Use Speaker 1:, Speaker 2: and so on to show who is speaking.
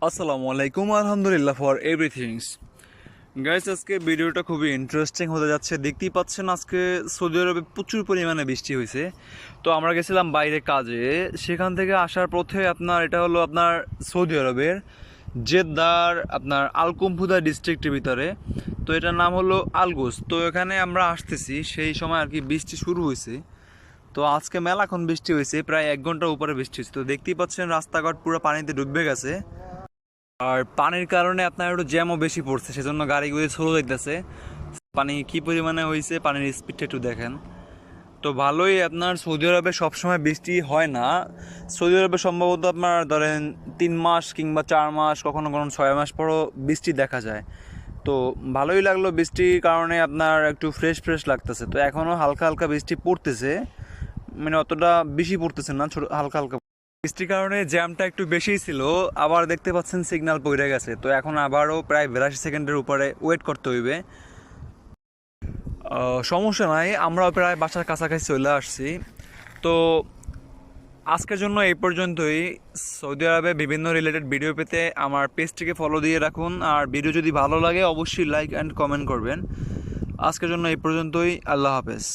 Speaker 1: আসসালামু আলাইকুম, আলহামদুলিল্লাহ ফর এভরিথিংস। গাইস, আজকে ভিডিওটা খুবই ইন্টারেস্টিং হতে যাচ্ছে। দেখতেই পাচ্ছেন আজকে সৌদি আরবে প্রচুর পরিমাণে বৃষ্টি হয়েছে। তো আমরা গেছিলাম বাইরে কাজে, সেখান থেকে আসার পথে এটা হলো আপনার সৌদি আরবের জেদ্দার আপনার আল কুমফুদা ডিস্ট্রিক্টের ভিতরে। তো এটার নাম হলো আলগোস। তো এখানে আমরা আসতেছি সেই সময় আর কি বৃষ্টি শুরু হয়েছে। তো আজকে মেলাক্ষণ বৃষ্টি হয়েছে, প্রায় 1 ঘন্টার উপরে বৃষ্টি হয়েছে। তো দেখতেই পাচ্ছেন রাস্তাঘাট পুরো পানিতে ডুবে গেছে। আর পানির কারণে আপনার একটু জ্যামও বেশি পড়ছে, সেজন্য গাড়িগুলি স্লো যাইতেছে। পানি কি পরিমাণে হয়েছে, পানির স্পিডটা একটু দেখেন। তো ভালোই, আপনার সৌদি আরবে সবসময় বৃষ্টি হয় না। সৌদি আরবে সম্ভবত আপনার ধরেন 3 মাস কিংবা 4 মাস, কখনো কখনো 6 মাস পরও বৃষ্টি দেখা যায়। তো ভালোই লাগলো, বৃষ্টির কারণে আপনার একটু ফ্রেশ ফ্রেশ লাগতেছে। তো এখনও হালকা হালকা বৃষ্টি পড়তেছে, মানে অতটা বেশি পড়তেছে না, ছোট হালকা হালকা। বৃষ্টির কারণে জ্যামটা একটু বেশিই ছিল। আবার দেখতে পাচ্ছেন সিগন্যাল পড়ে গেছে। তো এখন আবারও প্রায় 82 সেকেন্ডের উপরে ওয়েট করতে হইবে। সমস্যা নাই, আমরাও প্রায় বাসার কাছাকাছি চলে আসছি। তো আজকের জন্য এই পর্যন্তই। সৌদি আরবে বিভিন্ন রিলেটেড ভিডিও পেতে আমার পেজটিকে ফলো দিয়ে রাখুন। আর ভিডিও যদি ভালো লাগে অবশ্যই লাইক অ্যান্ড কমেন্ট করবেন। আজকের জন্য এই পর্যন্তই। আল্লাহ হাফেজ।